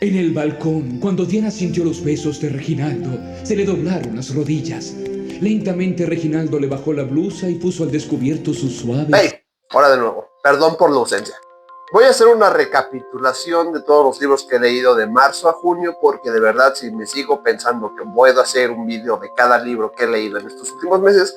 En el balcón, cuando Diana sintió los besos de Reginaldo, se le doblaron las rodillas. Lentamente Reginaldo le bajó la blusa y puso al descubierto sus suaves... ¡Hey! Ahora de nuevo, perdón por la ausencia. Voy a hacer una recapitulación de todos los libros que he leído de marzo a junio, porque de verdad si me sigo pensando que puedo hacer un video de cada libro que he leído en estos últimos meses,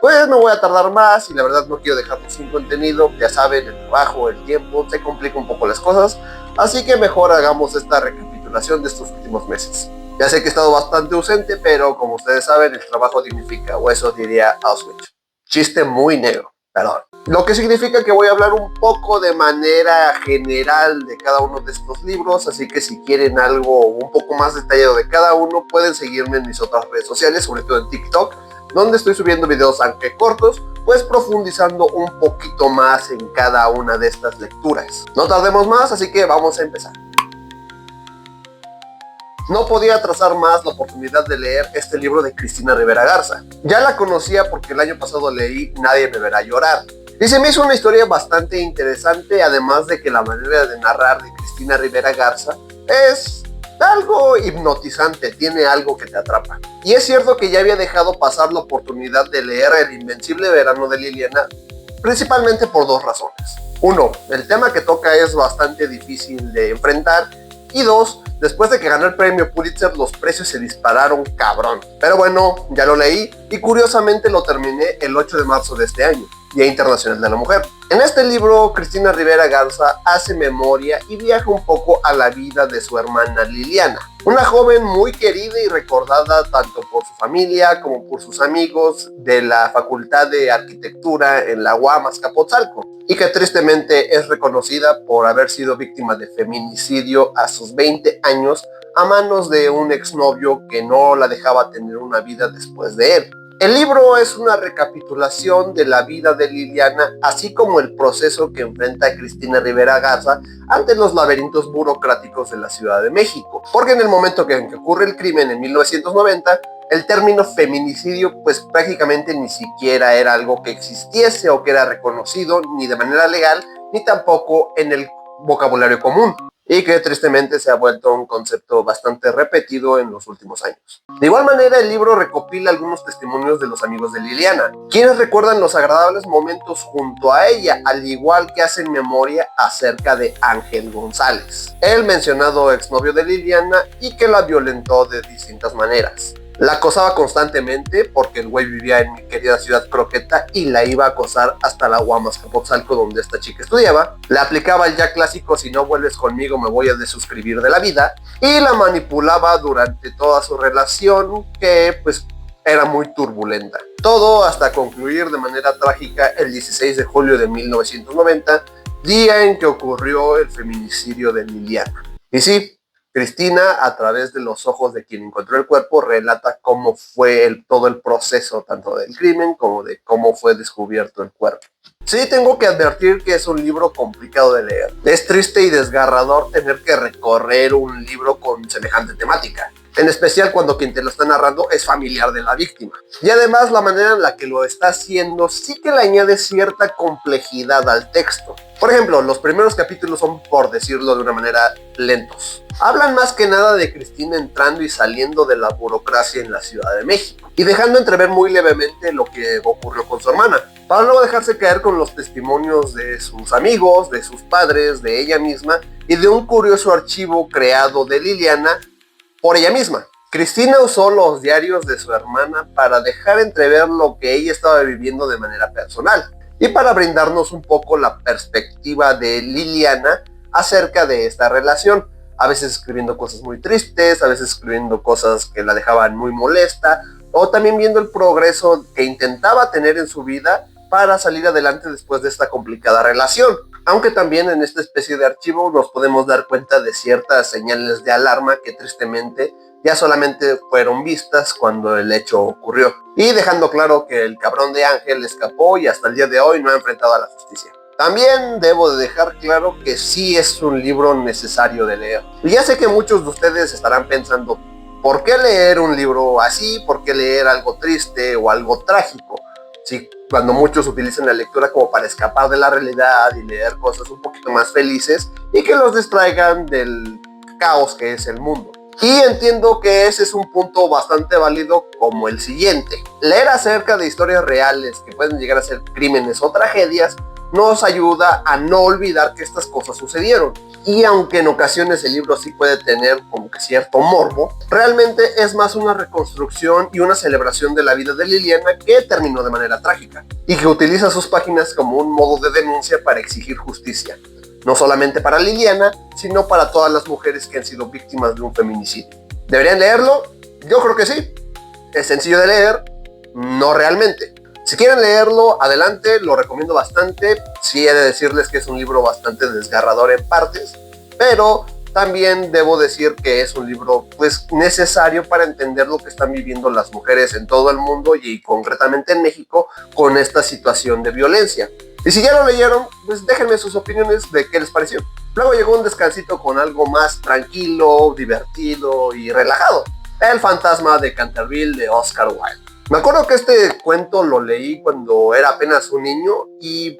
pues me voy a tardar más y la verdad no quiero dejarlo sin contenido. Ya saben, el trabajo, el tiempo, se complica un poco las cosas, así que mejor hagamos esta recapitulación de estos últimos meses. Ya sé que he estado bastante ausente, pero como ustedes saben, el trabajo dignifica, o eso diría Auschwitz. Chiste muy negro, perdón. Lo que significa que voy a hablar un poco de manera general de cada uno de estos libros, así que si quieren algo un poco más detallado de cada uno, pueden seguirme en mis otras redes sociales, sobre todo en TikTok, donde estoy subiendo videos aunque cortos, pues profundizando un poquito más en cada una de estas lecturas. No tardemos más, así que vamos a empezar. No podía atrasar más la oportunidad de leer este libro de Cristina Rivera Garza. Ya la conocía porque el año pasado leí Nadie me verá llorar. Y se me hizo una historia bastante interesante, además de que la manera de narrar de Cristina Rivera Garza es algo hipnotizante, tiene algo que te atrapa. Y es cierto que ya había dejado pasar la oportunidad de leer El invencible verano de Liliana, principalmente por dos razones. Uno, el tema que toca es bastante difícil de enfrentar, y dos, después de que ganó el premio Pulitzer, los precios se dispararon cabrón. Pero bueno, ya lo leí y curiosamente lo terminé el 8 de marzo de este año, Día Internacional de la Mujer. En este libro, Cristina Rivera Garza hace memoria y viaja un poco a la vida de su hermana Liliana, una joven muy querida y recordada tanto por su familia como por sus amigos de la Facultad de Arquitectura en la UAM Azcapotzalco, y que tristemente es reconocida por haber sido víctima de feminicidio a sus 20 años a manos de un exnovio que no la dejaba tener una vida después de él. El libro es una recapitulación de la vida de Liliana, así como el proceso que enfrenta Cristina Rivera Garza ante los laberintos burocráticos de la Ciudad de México. Porque en el momento en que ocurre el crimen en 1990, el término feminicidio pues prácticamente ni siquiera era algo que existiese o que era reconocido ni de manera legal, ni tampoco en el vocabulario común, y que tristemente se ha vuelto un concepto bastante repetido en los últimos años. De igual manera, el libro recopila algunos testimonios de los amigos de Liliana, quienes recuerdan los agradables momentos junto a ella, al igual que hacen memoria acerca de Ángel González, el mencionado exnovio de Liliana y que la violentó de distintas maneras. La acosaba constantemente porque el güey vivía en mi querida ciudad croqueta y la iba a acosar hasta la UAM Azcapotzalco donde esta chica estudiaba. Le aplicaba el ya clásico si no vuelves conmigo me voy a desuscribir de la vida y la manipulaba durante toda su relación que pues era muy turbulenta. Todo hasta concluir de manera trágica el 16 de julio de 1990, día en que ocurrió el feminicidio de Liliana. Y sí, Cristina, a través de los ojos de quien encontró el cuerpo, relata cómo fue todo el proceso, tanto del crimen como de cómo fue descubierto el cuerpo. Sí, tengo que advertir que es un libro complicado de leer. Es triste y desgarrador tener que recorrer un libro con semejante temática, en especial cuando quien te lo está narrando es familiar de la víctima. Y además la manera en la que lo está haciendo sí que le añade cierta complejidad al texto. Por ejemplo, los primeros capítulos son, por decirlo de una manera, lentos. Hablan más que nada de Cristina entrando y saliendo de la burocracia en la Ciudad de México, y dejando entrever muy levemente lo que ocurrió con su hermana, para luego dejarse caer con los testimonios de sus amigos, de sus padres, de ella misma, y de un curioso archivo creado de Liliana por ella misma. Cristina usó los diarios de su hermana para dejar entrever lo que ella estaba viviendo de manera personal, y para brindarnos un poco la perspectiva de Liliana acerca de esta relación, a veces escribiendo cosas muy tristes, a veces escribiendo cosas que la dejaban muy molesta, o también viendo el progreso que intentaba tener en su vida para salir adelante después de esta complicada relación. Aunque también en esta especie de archivo nos podemos dar cuenta de ciertas señales de alarma que tristemente ya solamente fueron vistas cuando el hecho ocurrió. Y dejando claro que el cabrón de Ángel escapó y hasta el día de hoy no ha enfrentado a la justicia. También debo de dejar claro que sí es un libro necesario de leer. Y ya sé que muchos de ustedes estarán pensando, ¿por qué leer un libro así? ¿Por qué leer algo triste o algo trágico? Sí, cuando muchos utilizan la lectura como para escapar de la realidad y leer cosas un poquito más felices y que los distraigan del caos que es el mundo. Y entiendo que ese es un punto bastante válido como el siguiente. Leer acerca de historias reales que pueden llegar a ser crímenes o tragedias nos ayuda a no olvidar que estas cosas sucedieron. Y aunque en ocasiones el libro sí puede tener como que cierto morbo, realmente es más una reconstrucción y una celebración de la vida de Liliana, que terminó de manera trágica y que utiliza sus páginas como un modo de denuncia para exigir justicia. No solamente para Liliana, sino para todas las mujeres que han sido víctimas de un feminicidio. ¿Deberían leerlo? Yo creo que sí. ¿Es sencillo de leer? No realmente. Si quieren leerlo, adelante, lo recomiendo bastante. Sí he de decirles que es un libro bastante desgarrador en partes, pero también debo decir que es un libro pues necesario para entender lo que están viviendo las mujeres en todo el mundo y concretamente en México con esta situación de violencia. Y si ya lo leyeron, pues déjenme sus opiniones de qué les pareció. Luego llegó un descansito con algo más tranquilo, divertido y relajado. El fantasma de Canterville de Oscar Wilde. Me acuerdo que este cuento lo leí cuando era apenas un niño y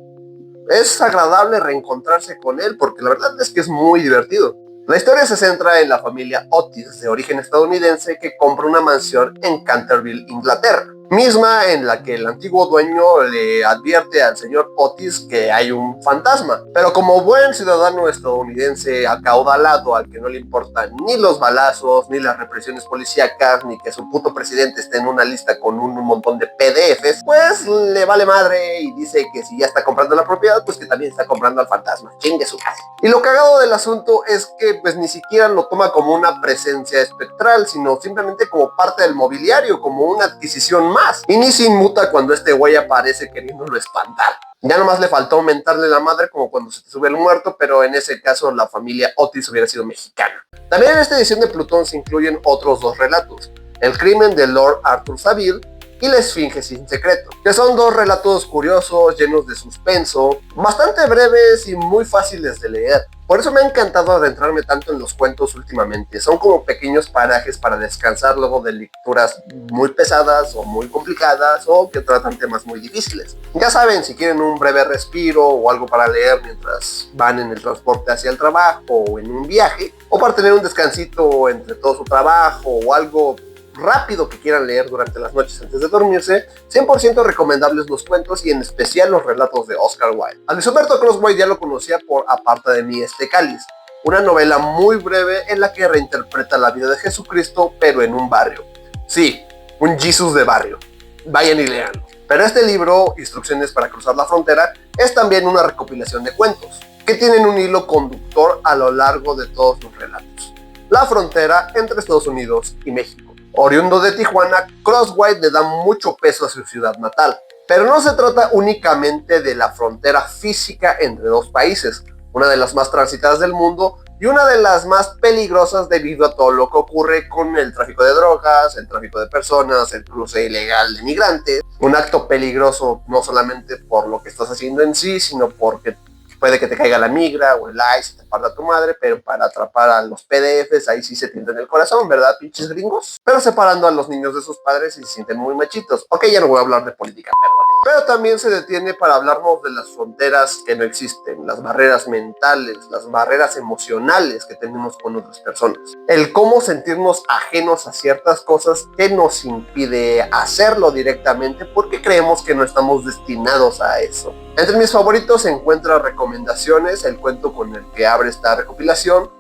es agradable reencontrarse con él porque la verdad es que es muy divertido. La historia se centra en la familia Otis, de origen estadounidense, que compra una mansión en Canterville, Inglaterra, misma en la que el antiguo dueño le advierte al señor Otis que hay un fantasma. Pero como buen ciudadano estadounidense acaudalado al que no le importan ni los balazos, ni las represiones policíacas, ni que su puto presidente esté en una lista con un montón de PDFs, pues le vale madre y dice que si ya está comprando la propiedad, pues que también está comprando al fantasma. Chingue su casa. Y lo cagado del asunto es que pues ni siquiera lo toma como una presencia espectral, sino simplemente como parte del mobiliario, como una adquisición más. Y ni se inmuta cuando este güey aparece queriéndolo espantar. Ya nomás le faltó aumentarle la madre como cuando se te sube el muerto, pero en ese caso la familia Otis hubiera sido mexicana. También en esta edición de Plutón se incluyen otros dos relatos: El crimen de Lord Arthur Savile y La Esfinge sin secreto, que son dos relatos curiosos, llenos de suspenso, bastante breves y muy fáciles de leer. Por eso me ha encantado adentrarme tanto en los cuentos últimamente. Son como pequeños parajes para descansar luego de lecturas muy pesadas o muy complicadas o que tratan temas muy difíciles. Ya saben, si quieren un breve respiro o algo para leer mientras van en el transporte hacia el trabajo o en un viaje, o para tener un descansito entre todo su trabajo o algo rápido que quieran leer durante las noches antes de dormirse, 100% recomendables los cuentos y en especial los relatos de Oscar Wilde. A Luis Humberto Crossway ya lo conocía por Aparta de mí este cáliz, una novela muy breve en la que reinterpreta la vida de Jesucristo pero en un barrio. Sí, un Jesus de barrio. Vayan y leanlo. Pero este libro, Instrucciones para cruzar la frontera, es también una recopilación de cuentos que tienen un hilo conductor a lo largo de todos los relatos: la frontera entre Estados Unidos y México. Oriundo de Tijuana, Crossway le da mucho peso a su ciudad natal, pero no se trata únicamente de la frontera física entre dos países, una de las más transitadas del mundo y una de las más peligrosas debido a todo lo que ocurre con el tráfico de drogas, el tráfico de personas, el cruce ilegal de migrantes. Un acto peligroso no solamente por lo que estás haciendo en sí, sino porque puede que te caiga la migra o el ICE, te parta tu madre, pero para atrapar a los PDFs, ahí sí se tientan el corazón, ¿verdad, pinches gringos? Pero separando a los niños de sus padres y se sienten muy machitos. Ok, ya no voy a hablar de política, perdón. Pero también se detiene para hablarnos de las fronteras que no existen, las barreras mentales, las barreras emocionales que tenemos con otras personas. El cómo sentirnos ajenos a ciertas cosas que nos impide hacerlo directamente porque creemos que no estamos destinados a eso. Entre mis favoritos se encuentra Recomendaciones, el cuento con el que abre esta recopilación,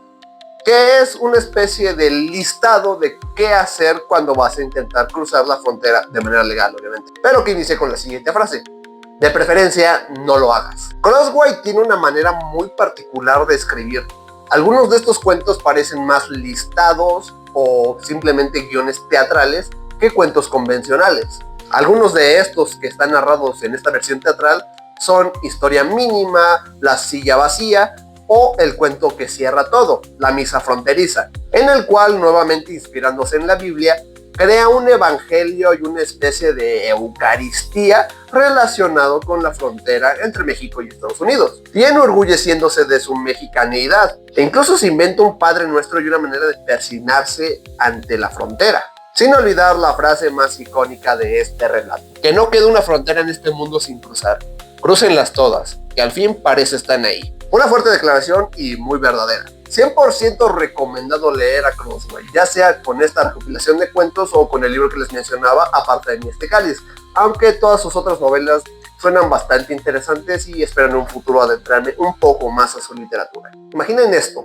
que es una especie de listado de qué hacer cuando vas a intentar cruzar la frontera de manera legal, obviamente. Pero que inicie con la siguiente frase: de preferencia, no lo hagas. Crossway tiene una manera muy particular de escribir. Algunos de estos cuentos parecen más listados o simplemente guiones teatrales que cuentos convencionales. Algunos de estos que están narrados en esta versión teatral son Historia mínima, La silla vacía o El cuento que cierra todo, La misa fronteriza, en el cual, nuevamente inspirándose en la Biblia, crea un evangelio y una especie de eucaristía relacionado con la frontera entre México y Estados Unidos, y enorgulleciéndose de su mexicaneidad, e incluso se inventa un Padre Nuestro y una manera de persignarse ante la frontera. Sin olvidar la frase más icónica de este relato: que no quede una frontera en este mundo sin cruzar, crúcenlas todas, que al fin parece están ahí. Una fuerte declaración y muy verdadera. 100% recomendado leer a Crossway, ya sea con esta recopilación de cuentos o con el libro que les mencionaba, Aparte de mí este cáliz, aunque todas sus otras novelas suenan bastante interesantes y espero en un futuro adentrarme un poco más a su literatura. Imaginen esto.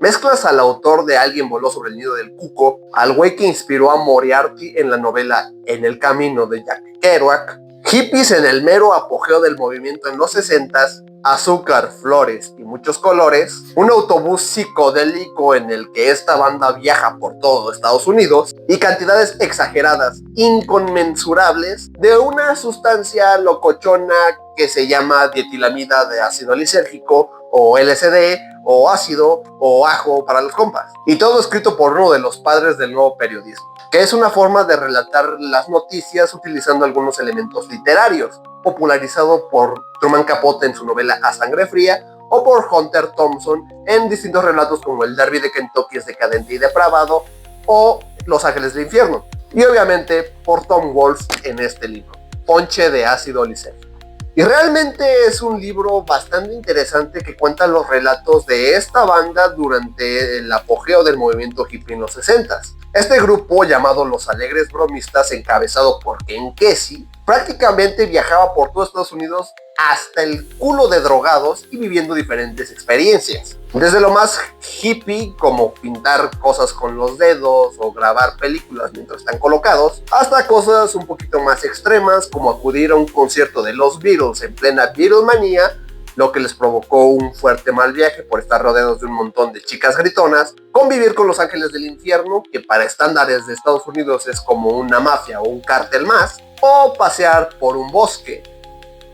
Mezclas al autor de Alguien voló sobre el nido del cuco, al güey que inspiró a Moriarty en la novela En el camino de Jack Kerouac, hippies en el mero apogeo del movimiento en los 60s, azúcar, flores y muchos colores, un autobús psicodélico en el que esta banda viaja por todo Estados Unidos y cantidades exageradas, inconmensurables, de una sustancia locochona que se llama dietilamida de ácido lisérgico o LSD o ácido o ajo para los compas. Y todo escrito por uno de los padres del nuevo periodismo, que es una forma de relatar las noticias utilizando algunos elementos literarios, popularizado por Truman Capote en su novela A Sangre Fría o por Hunter Thompson en distintos relatos como El Derby de Kentucky es decadente y depravado o Los Ángeles del Infierno, y obviamente por Tom Wolfe en este libro, Ponche de ácido lisérgico. Y realmente es un libro bastante interesante que cuenta los relatos de esta banda durante el apogeo del movimiento hippie en los 60s. Este grupo, llamado Los Alegres Bromistas, encabezado por Ken Kesey, prácticamente viajaba por todo Estados Unidos hasta el culo de drogados y viviendo diferentes experiencias. Desde lo más hippie, como pintar cosas con los dedos o grabar películas mientras están colocados, hasta cosas un poquito más extremas, como acudir a un concierto de los Beatles en plena Beatlemanía, lo que les provocó un fuerte mal viaje por estar rodeados de un montón de chicas gritonas, convivir con los Ángeles del Infierno, que para estándares de Estados Unidos es como una mafia o un cártel más, o pasear por un bosque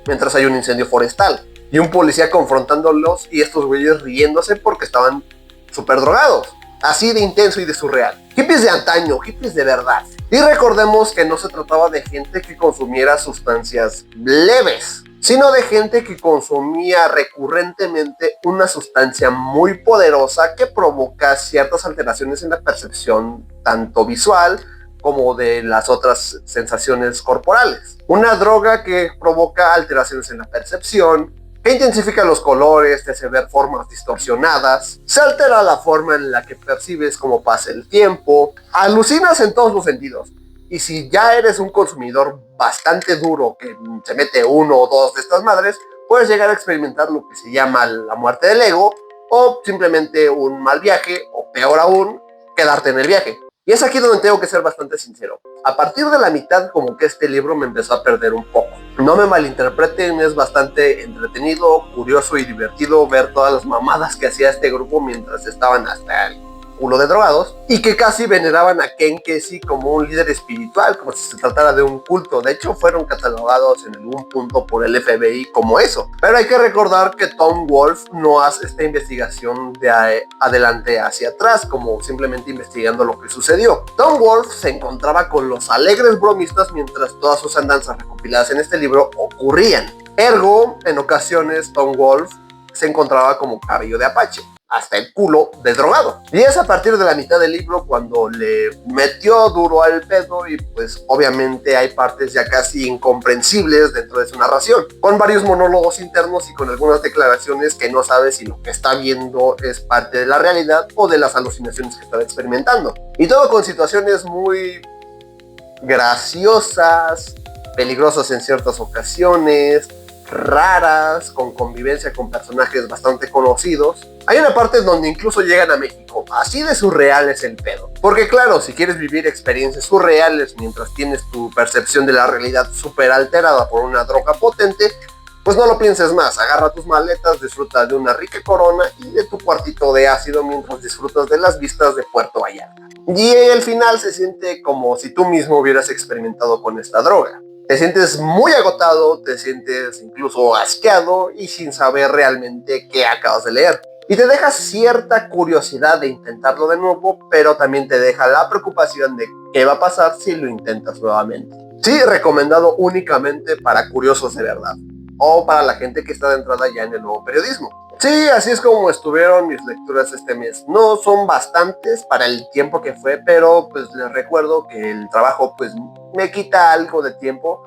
mientras hay un incendio forestal y un policía confrontándolos y estos güeyes riéndose porque estaban súper drogados. Así de intenso y de surreal. Hippies de antaño, hippies de verdad. Y recordemos que no se trataba de gente que consumiera sustancias leves, sino de gente que consumía recurrentemente una sustancia muy poderosa que provoca ciertas alteraciones en la percepción tanto visual como de las otras sensaciones corporales. Una droga que provoca alteraciones en la percepción, que intensifica los colores, te hace ver formas distorsionadas, se altera la forma en la que percibes cómo pasa el tiempo, alucinas en todos los sentidos. Y si ya eres un consumidor bastante duro que se mete uno o dos de estas madres, puedes llegar a experimentar lo que se llama la muerte del ego, o simplemente un mal viaje, o peor aún, quedarte en el viaje. Y es aquí donde tengo que ser bastante sincero. A partir de la mitad, como que este libro me empezó a perder un poco. No me malinterpreten, es bastante entretenido, curioso y divertido ver todas las mamadas que hacía este grupo mientras estaban hasta el culo de drogados, y que casi veneraban a Ken Kesey como un líder espiritual, como si se tratara de un culto. De hecho, fueron catalogados en algún punto por el FBI como eso. Pero hay que recordar que Tom Wolfe no hace esta investigación de adelante hacia atrás, como simplemente investigando lo que sucedió. Tom Wolfe se encontraba con los Alegres Bromistas mientras todas sus andanzas recopiladas en este libro ocurrían. Ergo, en ocasiones Tom Wolfe se encontraba como cabello de apache, hasta el culo de drogado. Y es a partir de la mitad del libro cuando le metió duro al pedo y pues obviamente hay partes ya casi incomprensibles dentro de su narración, con varios monólogos internos y con algunas declaraciones que no sabe si lo que está viendo es parte de la realidad o de las alucinaciones que está experimentando. Y todo con situaciones muy graciosas, peligrosas en ciertas ocasiones, raras, con convivencia con personajes bastante conocidos. Hay una parte donde incluso llegan a México, así de surreal es el pedo. Porque claro, si quieres vivir experiencias surreales mientras tienes tu percepción de la realidad súper alterada por una droga potente, pues no lo pienses más, agarra tus maletas, disfruta de una rica corona y de tu cuartito de ácido mientras disfrutas de las vistas de Puerto Vallarta. Y el final se siente como si tú mismo hubieras experimentado con esta droga. Te sientes muy agotado, te sientes incluso asqueado y sin saber realmente qué acabas de leer. Y te deja cierta curiosidad de intentarlo de nuevo, pero también te deja la preocupación de qué va a pasar si lo intentas nuevamente. Sí, recomendado únicamente para curiosos de verdad, o para la gente que está de entrada ya en el nuevo periodismo. Sí, así es como estuvieron mis lecturas este mes. No son bastantes para el tiempo que fue, pero pues les recuerdo que el trabajo pues me quita algo de tiempo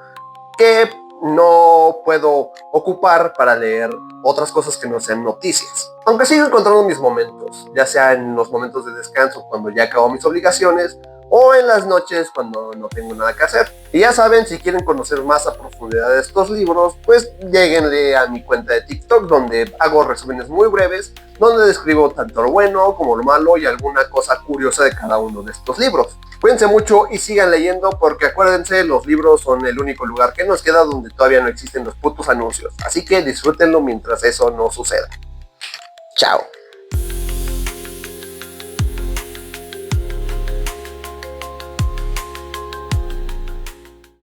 que no puedo ocupar para leer otras cosas que no sean noticias. Aunque sigo encontrando mis momentos, ya sea en los momentos de descanso cuando ya acabo mis obligaciones, o en las noches cuando no tengo nada que hacer. Y ya saben, si quieren conocer más a profundidad de estos libros, pues lléguenle a mi cuenta de TikTok, donde hago resúmenes muy breves, donde describo tanto lo bueno como lo malo y alguna cosa curiosa de cada uno de estos libros. Cuídense mucho y sigan leyendo, porque acuérdense, los libros son el único lugar que nos queda donde todavía no existen los putos anuncios. Así que disfrútenlo mientras eso no suceda. Chao.